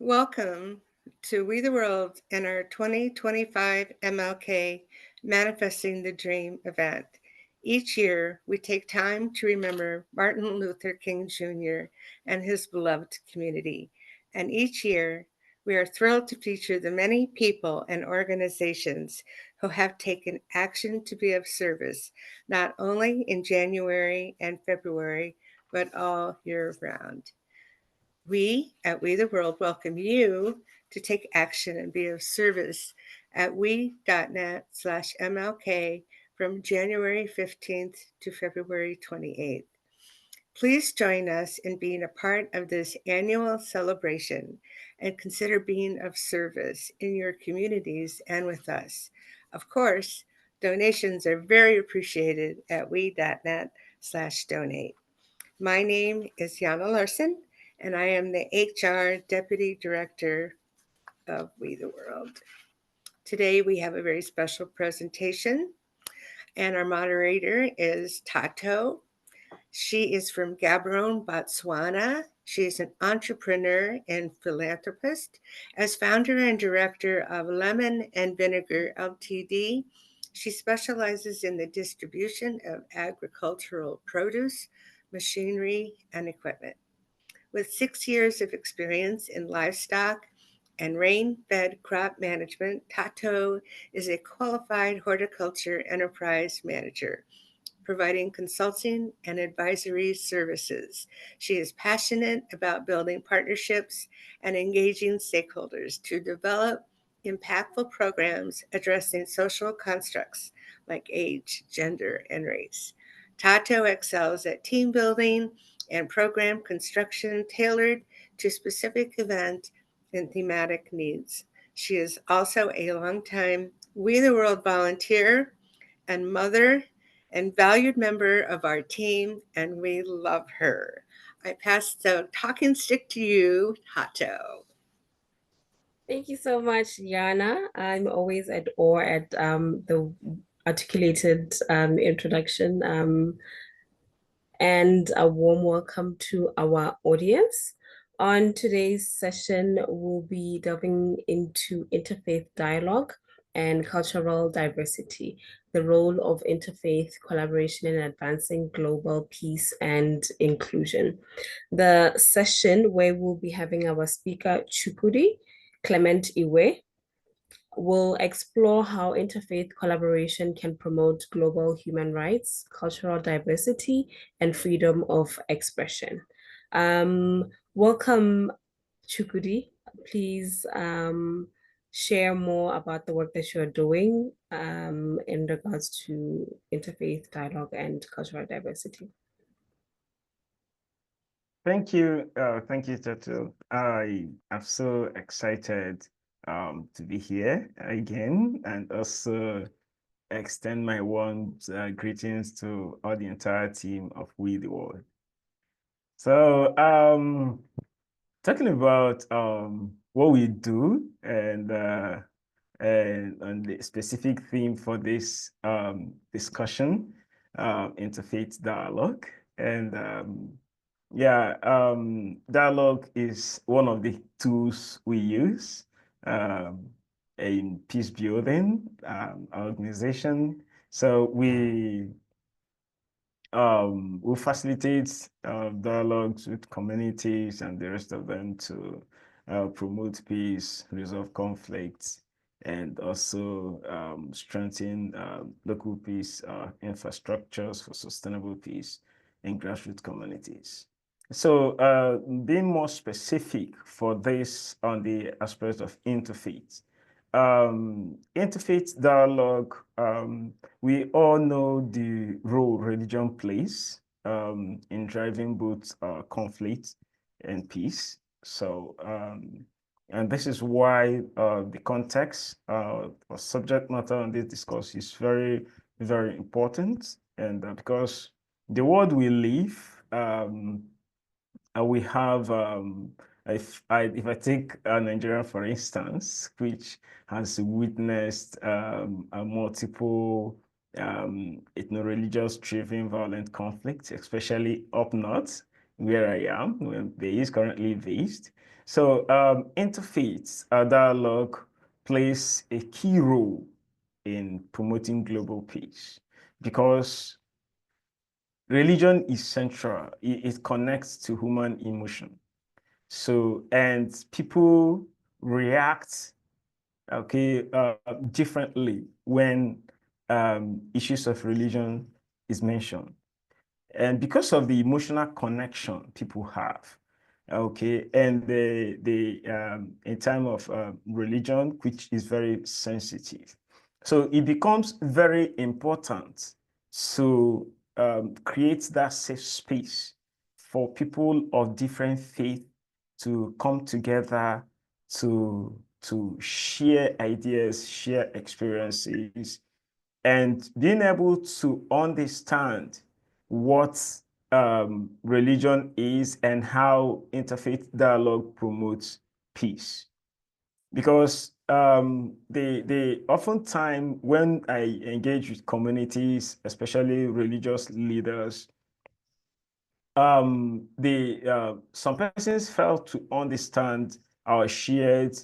Welcome to We the World and our 2025 MLK Manifesting the Dream event. Each year, we take time to remember Martin Luther King Jr. and his beloved community. And each year, we are thrilled to feature the many people and organizations who have taken action to be of service, not only in January and February, but all year round. We at We the World welcome you to take action and be of service at we.net/MLK from January 15th to February 28th. Please join us in being a part of this annual celebration and consider being of service in your communities and with us. Of course, donations are very appreciated at we.net/donate. My name is Yana Larson, and I am the HR Deputy Director of We the World. Today we have a very special presentation, and our moderator is Thato. She is from Gaborone, Botswana. She is an entrepreneur and philanthropist. As founder and director of Lemon and Vinegar Ltd., she specializes in the distribution of agricultural produce, machinery, and equipment. With 6 years of experience in livestock and rain-fed crop management, Thato is a qualified horticulture enterprise manager, providing consulting and advisory services. She is passionate about building partnerships and engaging stakeholders to develop impactful programs addressing social constructs like age, gender, and race. Thato excels at team building and program construction tailored to specific event and thematic needs. She is also a longtime We the World volunteer and mother and valued member of our team, and we love her. I pass the talking stick to you, Thato. Thank you so much, Yana. I'm always at awe at the articulated introduction, and a warm welcome to our audience. On today's session, we'll be delving into interfaith dialogue and cultural diversity, the role of interfaith collaboration in advancing global peace and inclusion. The session where we'll be having our speaker, Chukwudi Clement Iweh, will explore how interfaith collaboration can promote global human rights, cultural diversity, and freedom of expression. Welcome, Chukwudi. Please share more about the work that you're doing in regards to interfaith dialogue and cultural diversity. Thank you, Thato. I am so excited to be here again, and also extend my warm greetings to all the entire team of We the World. So, talking about what we do and on the specific theme for this discussion, interfaith dialogue, and dialogue is one of the tools we use in peace building organization. So we facilitate dialogues with communities and the rest of them to promote peace, resolve conflicts, and also strengthen local peace infrastructures for sustainable peace in grassroots communities. So being more specific for this on the aspect of interfaith. Interfaith dialogue, we all know the role religion plays in driving both conflict and peace. So, and this is why the context or subject matter on this discourse is very, very important. And because the world we live, we have, if I take Nigeria, for instance, which has witnessed a multiple ethno-religious driven violent conflicts, especially up north where I am, currently based. So interfaith dialogue plays a key role in promoting global peace because religion is central. It connects to human emotion. So, and people react, differently when issues of religion is mentioned. And because of the emotional connection people have, and in time of religion, which is very sensitive. So it becomes very important to create that safe space for people of different faith to come together to share ideas, share experiences, and being able to understand what religion is and how interfaith dialogue promotes peace. Because they oftentimes when I engage with communities, especially religious leaders, some persons fail to understand our shared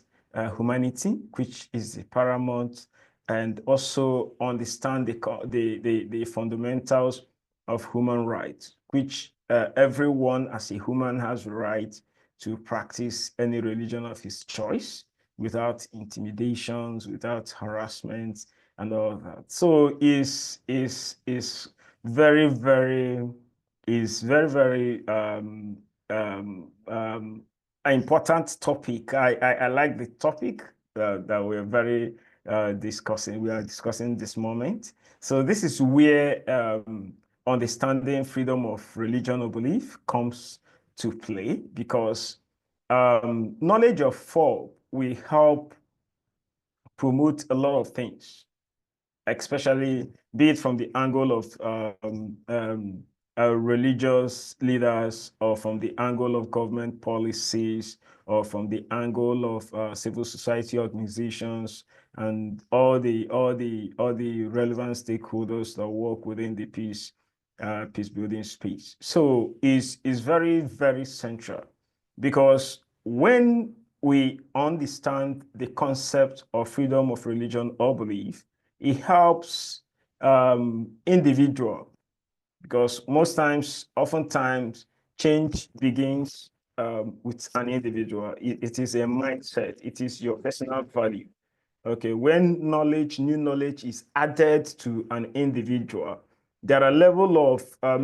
humanity, which is the paramount, and also understand the fundamentals of human rights, which everyone as a human has the right to practice any religion of his choice without intimidations, without harassment, and all that. So is very, very very an important topic. I like the topic that we're very discussing. We are discussing this moment. So this is where understanding freedom of religion or belief comes to play, because knowledge of fall will help promote a lot of things, especially be it from the angle of religious leaders, or from the angle of government policies, or from the angle of civil society organizations, and all the relevant stakeholders that work within the peace building space. So is very, very central, because when we understand the concept of freedom of religion or belief, it helps individual, because oftentimes, change begins with an individual. It is a mindset. It is your personal value. Okay, when new knowledge is added to an individual, there are level of there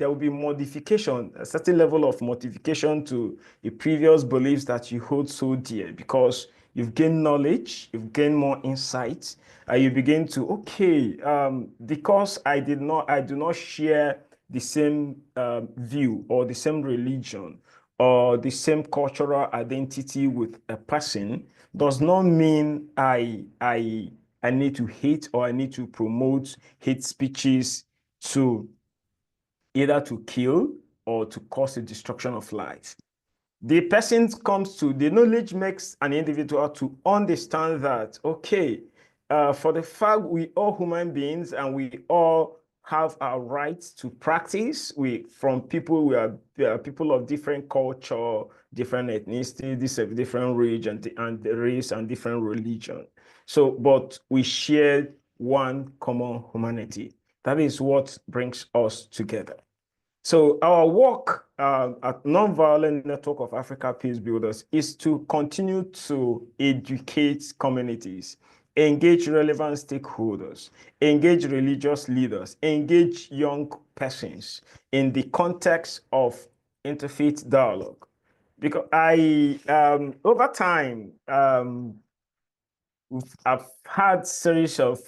will be modification, a certain level of modification to the previous beliefs that you hold so dear, because you've gained knowledge, you've gained more insights, and you begin to, because I do not share the same view or the same religion or the same cultural identity with a person, does not mean I need to hate, or I need to promote hate speeches to either to kill or to cause the destruction of life. The person comes to the knowledge makes an individual to understand that, for the fact we all human beings and we all have our rights to practice. We are people of different culture, different ethnicity, different region and race and different religion. So, but we share one common humanity. That is what brings us together. So our work at Nonviolent Network of Africa Peace Builders is to continue to educate communities, engage relevant stakeholders, engage religious leaders, engage young persons in the context of interfaith dialogue. Because over time, I've had series of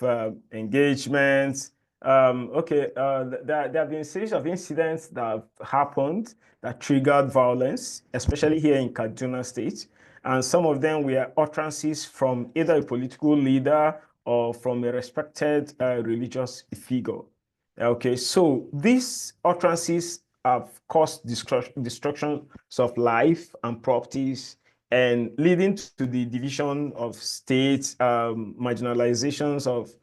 engagements. There have been a series of incidents that have happened that triggered violence, especially here in Kaduna State. And some of them were utterances from either a political leader or from a respected religious figure. Okay, so these utterances have caused destruction of life and properties, and leading to the division of states, marginalizations of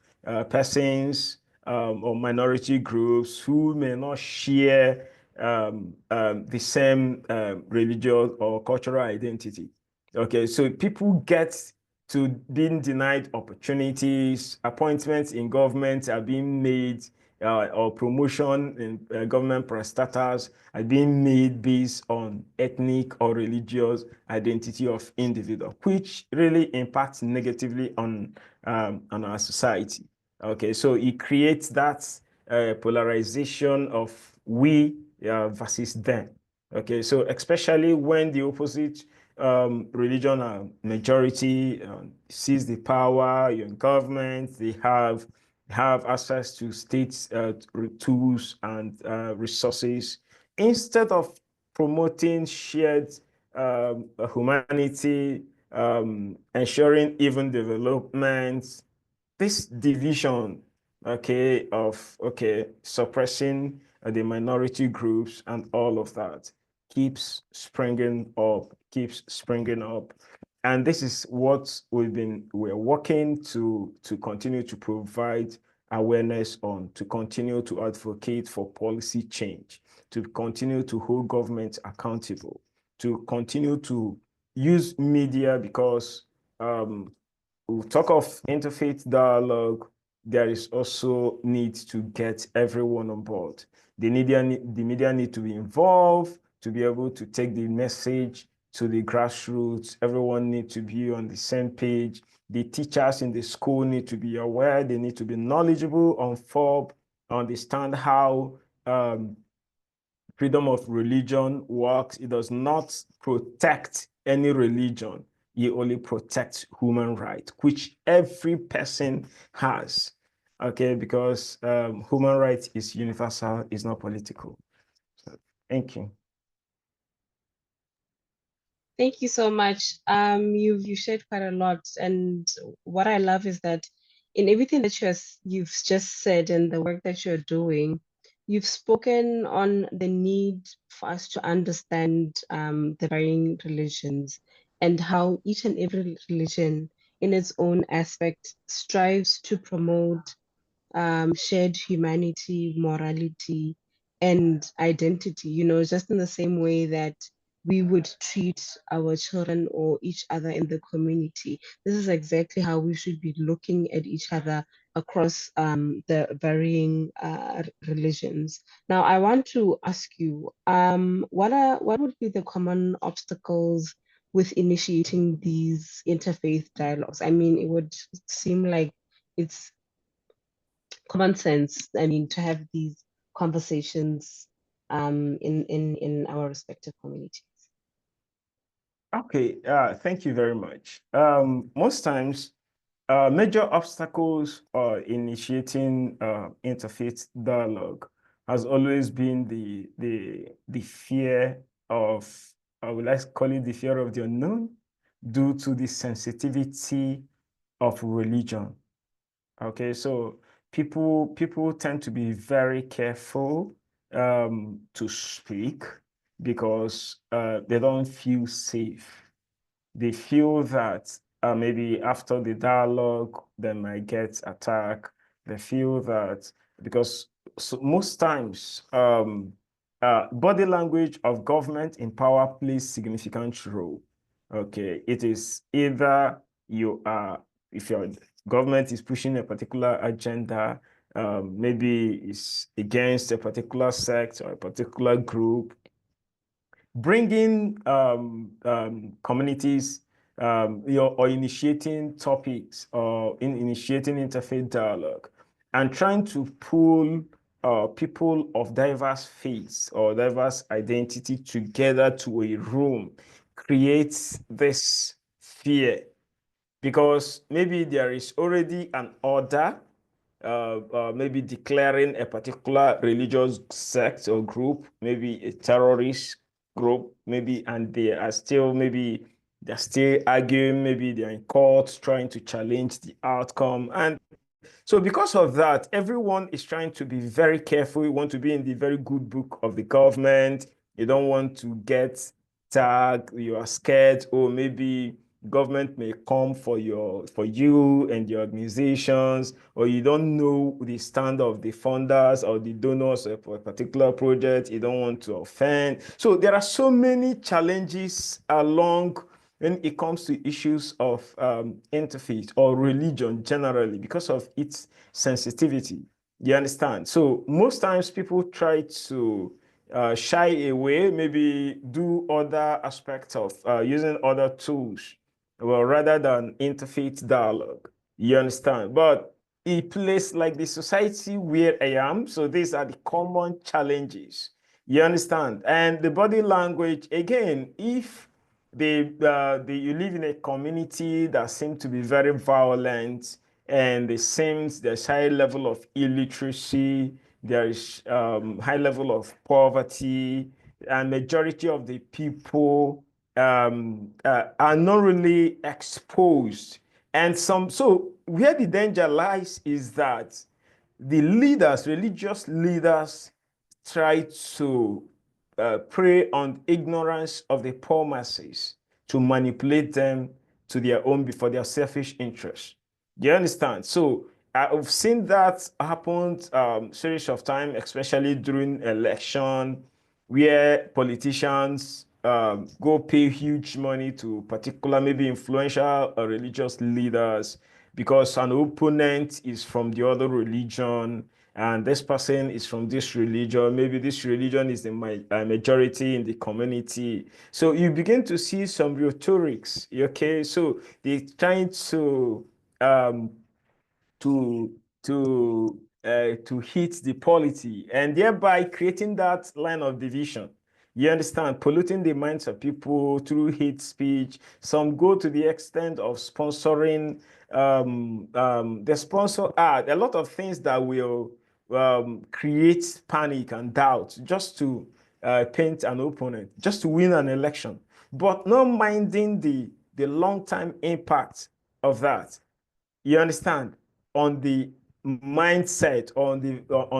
persons or minority groups who may not share the same religious or cultural identity. Okay, so people get to being denied opportunities, appointments in government are being made, or promotion in government parastatals are being made based on ethnic or religious identity of individual, which really impacts negatively on our society. Okay, so it creates that polarization of we versus them. Okay, so especially when the opposite religion majority sees the power in government, they have access to state tools and resources. Instead of promoting shared humanity, ensuring even development, this division, okay, of suppressing the minority groups and all of that keeps springing up. And this is what we're working to continue to provide awareness on, to continue to advocate for policy change, to continue to hold government accountable, to continue to use media, because we talk of interfaith dialogue, there is also need to get everyone on board. The media need to be involved to be able to take the message to the grassroots. Everyone needs to be on the same page. The teachers in the school need to be aware. They need to be knowledgeable on FOB, understand how freedom of religion works. It does not protect any religion. It only protects human rights, which every person has. Okay, because human rights is universal, it's not political. So, thank you. Thank you so much. You shared quite a lot, and what I love is that in everything that you've just said and the work that you're doing, you've spoken on the need for us to understand the varying religions and how each and every religion in its own aspect strives to promote shared humanity, morality, and identity, just in the same way that we would treat our children or each other in the community. This is exactly how we should be looking at each other across the varying religions. Now, I want to ask you, what would be the common obstacles with initiating these interfaith dialogues? I mean, it would seem like it's common sense, I mean, to have these conversations in our respective communities. Okay, thank you very much. Most times, major obstacles initiating interfaith dialogue has always been the fear of, I would like to call it the fear of the unknown, due to the sensitivity of religion. Okay, so people tend to be very careful to speak because they don't feel safe. They feel that maybe after the dialogue, they might get attacked. They feel that because most times body language of government in power plays significant role. Okay, it is either you are, if your government is pushing a particular agenda, maybe it's against a particular sect or a particular group, bringing communities or initiating topics or initiating interfaith dialogue and trying to pull people of diverse faiths or diverse identity together to a room creates this fear, because maybe there is already an order, maybe declaring a particular religious sect or group, maybe a terrorist group, maybe, and they're still arguing, maybe they're in court trying to challenge the outcome. And so because of that, everyone is trying to be very careful. You want to be in the very good book of the government. You don't want to get tagged. You are scared, or maybe government may come for you and your organizations, or you don't know the stand of the funders or the donors for a particular project. You don't want to offend. So there are so many challenges along when it comes to issues of interfaith or religion generally because of its sensitivity. You understand? So most times people try to shy away, maybe do other aspects of using other tools, well, rather than interfaith dialogue. You understand? But a place like the society where I am, so these are the common challenges. You understand? And the body language, again, if you live in a community that seems to be very violent, and there's high level of illiteracy, there is high level of poverty, and majority of the people are not really exposed. And so where the danger lies is that the leaders, religious leaders, try to prey on ignorance of the poor masses to manipulate them to their own, for their selfish interests. Do you understand? So I've seen that happen series of time, especially during election, where politicians go pay huge money to particular, maybe influential or religious leaders because an opponent is from the other religion and this person is from this religion. Maybe this religion is the majority in the community. So you begin to see some rhetorics, okay? So they're trying um, to to hit the polity and thereby creating that line of division. You understand, polluting the minds of people through hate speech. Some go to the extent of sponsoring the sponsor ad, a lot of things that will create panic and doubt just to paint an opponent, just to win an election, but not minding the long-term impact of that. You understand, on the mindset, on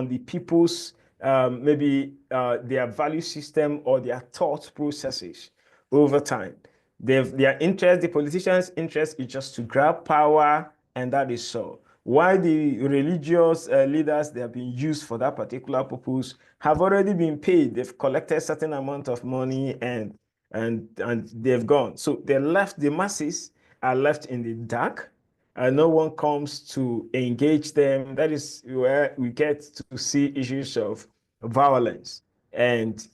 the people's maybe their value system or their thought processes over time. Their interest, the politicians' interest is just to grab power, and that is so. While the religious leaders they have been used for that particular purpose have already been paid. They've collected a certain amount of money and they've gone. So they left, the masses are left in the dark, and no one comes to engage them. That is where we get to see issues of violence, and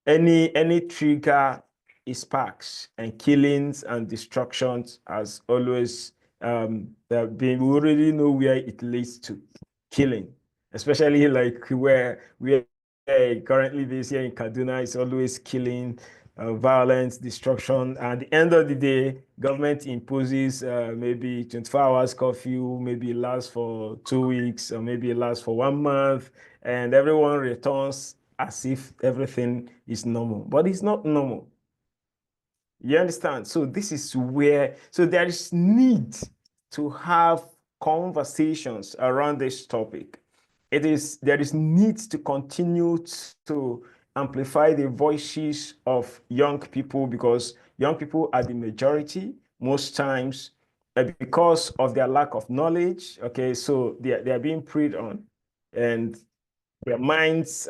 any trigger is sparks and killings and destructions as always been. We already know where it leads to: killing, especially like where we currently this here in Kaduna is always killing, violence, destruction. At the end of the day, government imposes maybe 24 hours curfew, maybe it lasts for 2 weeks, or maybe it lasts for 1 month, and everyone returns as if everything is normal, but it's not normal. You understand? So this is where, so there is need to have conversations around this topic. There is need to continue to amplify the voices of young people, because young people are the majority most times because of their lack of knowledge. Okay, so they are being preyed on, and their minds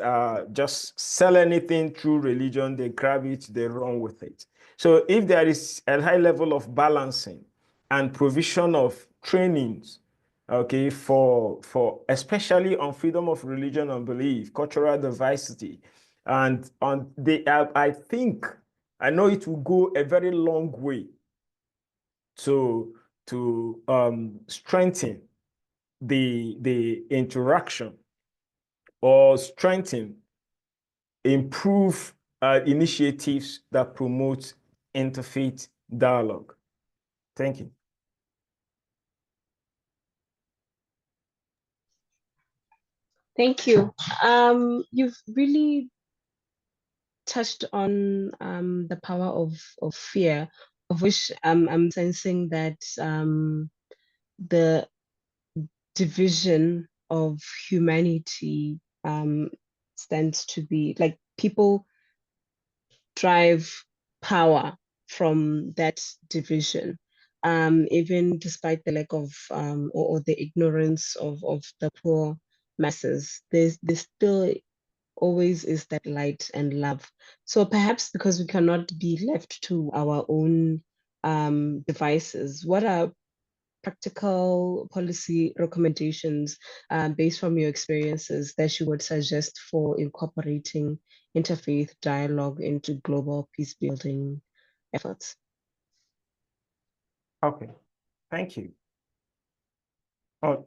just sell anything through religion, they grab it, they run with it. So if there is a high level of balancing and provision of trainings, okay, for especially on freedom of religion and belief, cultural diversity, and on the, I think, I know it will go a very long way to strengthen the interaction, or strengthen, improve initiatives that promote interfaith dialogue. Thank you. Thank you. You've really touched on the power of fear, of which I'm sensing that the division of humanity stands to be like people drive power, from that division, even despite the lack of or the ignorance of the poor masses. There's still always is that light and love. So perhaps because we cannot be left to our own devices, what are practical policy recommendations based from your experiences that you would suggest for incorporating interfaith dialogue into global peace building efforts? Okay, thank you.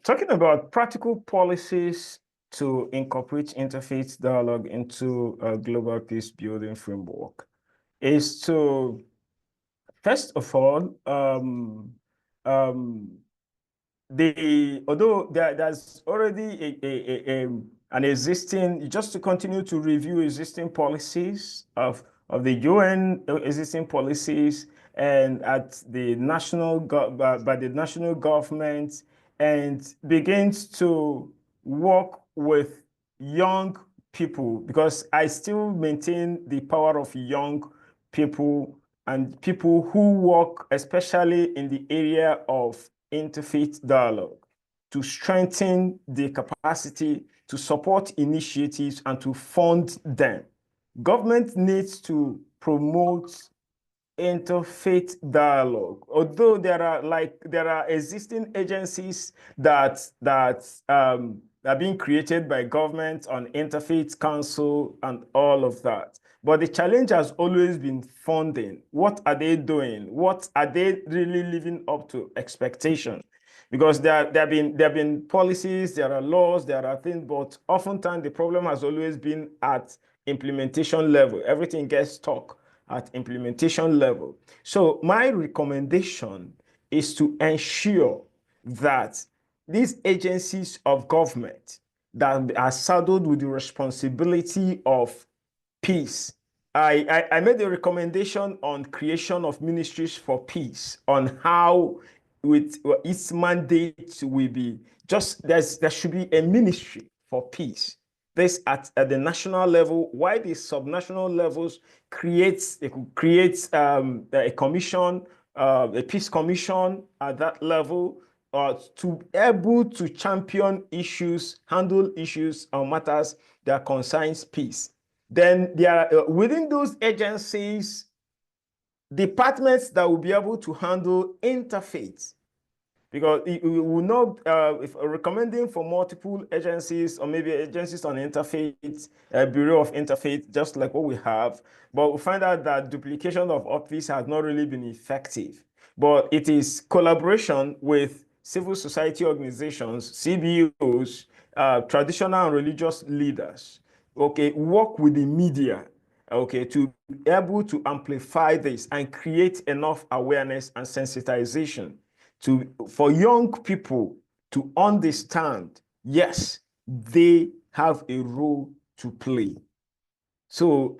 Talking about practical policies to incorporate interfaith dialogue into a global peace building framework is to, first of all, although there's already an existing, just to continue to review existing policies of the UN existing policies and at the national by the national government, and begins to work with young people, because I still maintain the power of young people and people who work especially in the area of interfaith dialogue, to strengthen the capacity, to support initiatives, and to fund them. Government needs to promote interfaith dialogue. Although there are existing agencies that are being created by government on interfaith council and all of that. But the challenge has always been funding. What are they doing? What are they really living up to expectation? Because there have been policies, there are laws, there are things, but oftentimes the problem has always been at implementation level. Everything gets stuck at implementation level. So my recommendation is to ensure that these agencies of government that are saddled with the responsibility of peace. I made a recommendation on creation of ministries for peace, on how with its mandate will be just there should be a ministry for peace. This at the national level, while the subnational levels creates a commission, a peace commission at that level, to be able to champion issues, handle issues or matters that concerns peace. Then there are within those agencies, departments that will be able to handle interfaith, because we will not, if recommending for multiple agencies or maybe agencies on interfaith, Bureau of Interfaith, just like what we have, but we find out that duplication of office has not really been effective. But it is collaboration with civil society organizations, CBOs, traditional and religious leaders, okay, work with the media, okay, to be able to amplify this and create enough awareness and sensitization for young people to understand, yes, they have a role to play. So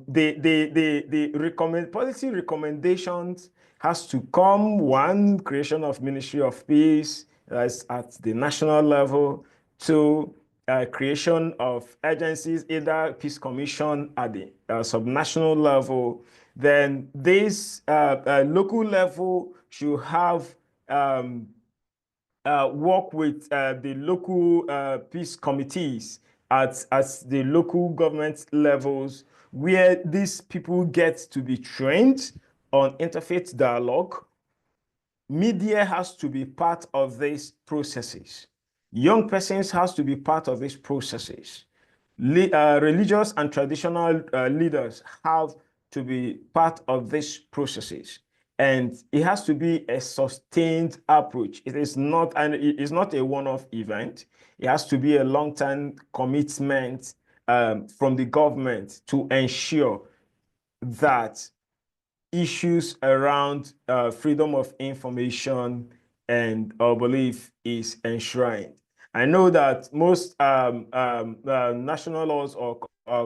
the policy recommendations has to come, one, creation of Ministry of Peace that's at the national level, two, creation of agencies, either Peace Commission at the subnational level. Then this local level should have work with the local peace committees at the local government levels, where these people get to be trained on interfaith dialogue. Media has to be part of these processes. Young persons has to be part of these processes. Religious and traditional leaders have to be part of these processes. And it has to be a sustained approach. It is not a one-off event. It has to be a long-term commitment from the government to ensure that issues around freedom of information and belief is enshrined. I know that most national laws or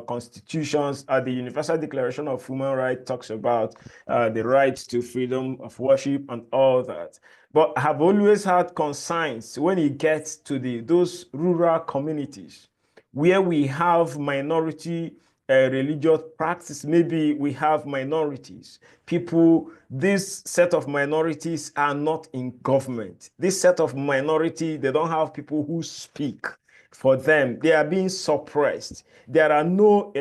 constitutions, the Universal Declaration of Human Rights talks about the right to freedom of worship and all that. But I have always had concerns when it gets to those rural communities where we have minority religious practice. Maybe we have minorities. People, this set of minorities are not in government. This set of minority, they don't have people who speak for them. They are being suppressed. There are no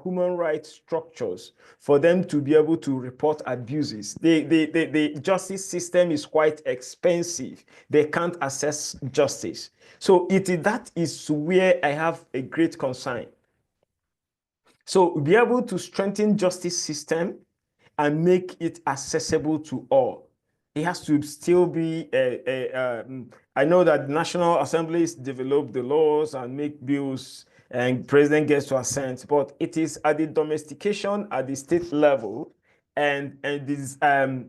human rights structures for them to be able to report abuses. The justice system is quite expensive. They can't access justice. So that is where I have a great concern. So be able to strengthen justice system and make it accessible to all. It has to still be I know that national assemblies develop the laws and make bills and president gets to assent, but it is at the domestication at the state level and this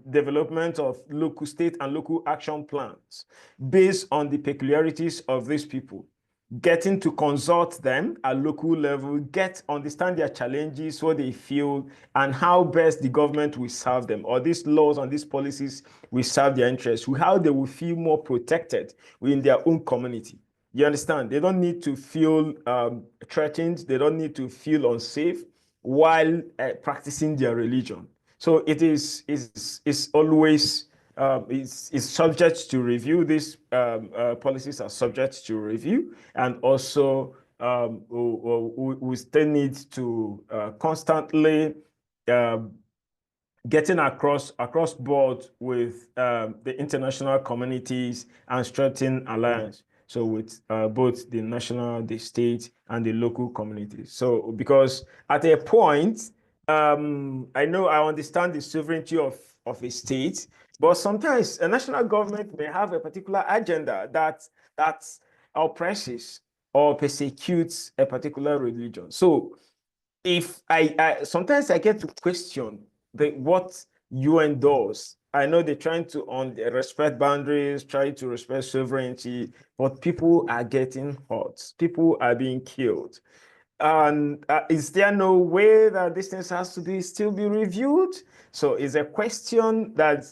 development of local state and local action plans based on the peculiarities of these people, getting to consult them at local level, understand their challenges, what they feel, and how best the government will serve them, or these laws and these policies will serve their interests, how they will feel more protected within their own community. You understand? They don't need to feel threatened. They don't need to feel unsafe while practicing their religion. So it is always is subject to review. These policies are subject to review, and also we still need to constantly getting across board with the international communities and strengthen alliance. So with both the national, the state, and the local communities. So because at a point, I know I understand the sovereignty of a state, but sometimes a national government may have a particular agenda that oppresses or persecutes a particular religion. So if I sometimes I get to question what UN does. I know they're trying to respect boundaries, trying to respect sovereignty, but people are getting hurt. People are being killed. And is there no way that this thing has to still be reviewed? So it's a question that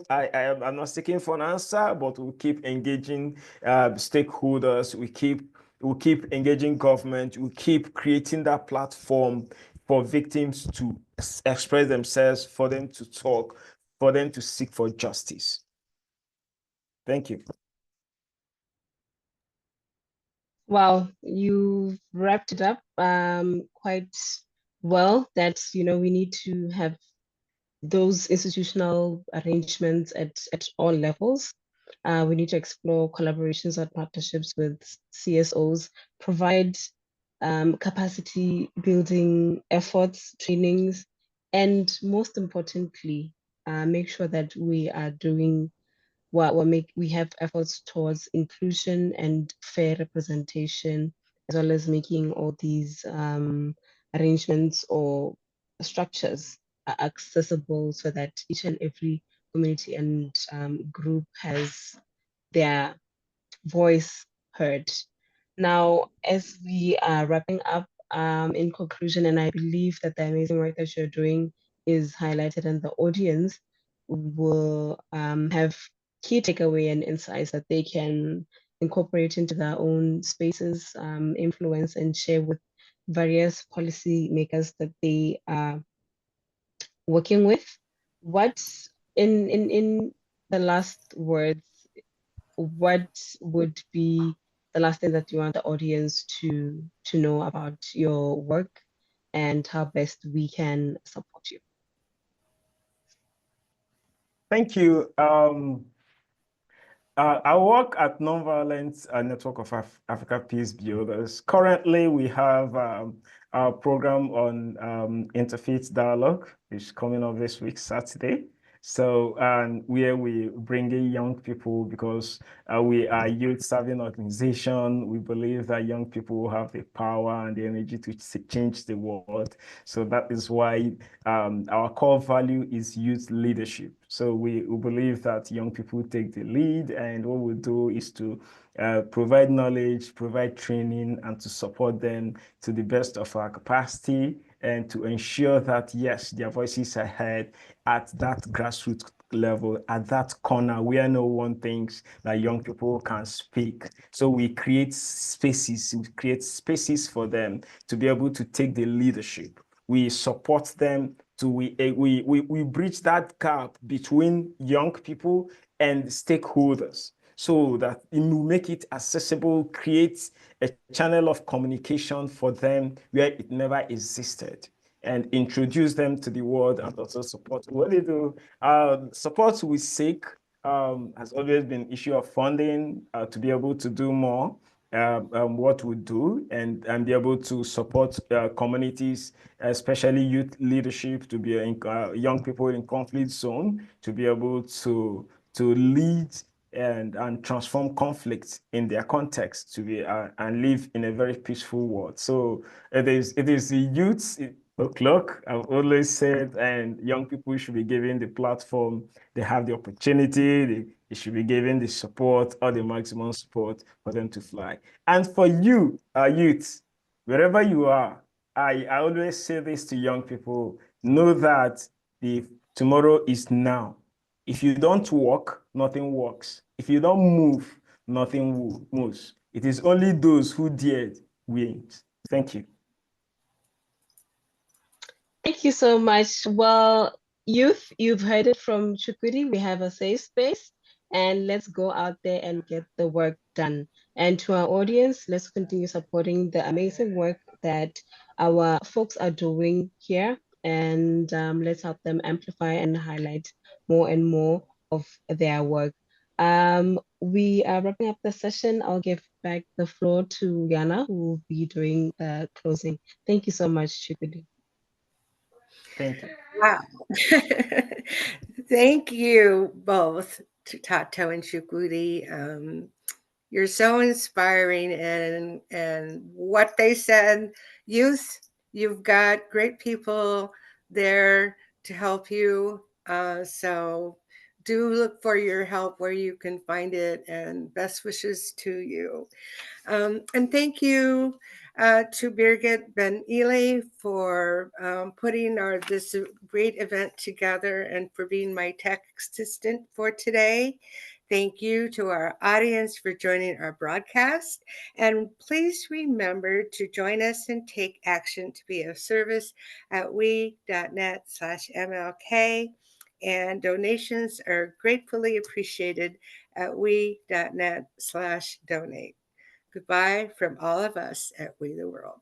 I'm not seeking for an answer, but we'll keep engaging stakeholders. We'll keep engaging government. We'll keep creating that platform for victims to express themselves, for them to talk, for them to seek for justice. Thank you. Wow, you wrapped it up quite well, that we need to have those institutional arrangements at all levels. We need to explore collaborations and partnerships with CSOs, provide capacity building efforts, trainings, and most importantly, make sure that we are doing we have efforts towards inclusion and fair representation, as well as making all these arrangements or structures are accessible so that each and every community and group has their voice heard. Now, as we are wrapping up, in conclusion, and I believe that the amazing work that you're doing is highlighted, and the audience will have key takeaway and insights that they can incorporate into their own spaces, influence, and share with various policy makers that they are working with. What in the last words, what would be the last thing that you want the audience to know about your work and how best we can support you? Thank you. I work at Nonviolent, a network of Africa Peace Builders. Currently, we have our program on Interfaith Dialogue, which is coming up this week, Saturday. So, where we bring in young people, because we are a youth-serving organization. We believe that young people have the power and the energy to change the world. So that is why our core value is youth leadership. So we believe that young people take the lead, and what we do is to provide knowledge, provide training, and to support them to the best of our capacity, and to ensure that, yes, their voices are heard at that grassroots level, at that corner where no one thinks that young people can speak. So we create spaces for them to be able to take the leadership. We support them to we bridge that gap between young people and stakeholders, so that it will make it accessible, create a channel of communication for them where it never existed, and introduce them to the world, and also support what they do. Support we seek has always been issue of funding to be able to do more. What we do, and be able to support communities, especially youth leadership, to be young people in conflict zone, to be able to lead and transform conflicts in their context, to be and live in a very peaceful world. So it is the youths o'clock, I've always said, and young people should be given the platform. They have the opportunity. They should be given the support, or the maximum support, for them to fly. And for you, youth, wherever you are, I always say this to young people: know that the tomorrow is now. If you don't walk, nothing works. If you don't move, nothing moves. It is only those who dared wins. Thank you. Thank you so much. Well, youth, you've heard it from Chukwudi. We have a safe space, and let's go out there and get the work done. And to our audience, let's continue supporting the amazing work that our folks are doing here, and let's help them amplify and highlight more and more of their work. We are wrapping up the session. I'll give back the floor to Yana, who will be doing the closing. Thank you so much, Chukwudi. Thank you. Wow. Thank you both, to Thato and Chukwudi. You're so inspiring, and what they said, youth, you've got great people there to help you. So do look for your help where you can find it, and best wishes to you. And thank you to Birgit Ben Ile for putting this great event together, and for being my tech assistant for today. Thank you to our audience for joining our broadcast. And please remember to join us and take action to be of service at we.net/MLK. And donations are gratefully appreciated at we.net/donate. Goodbye from all of us at We the World.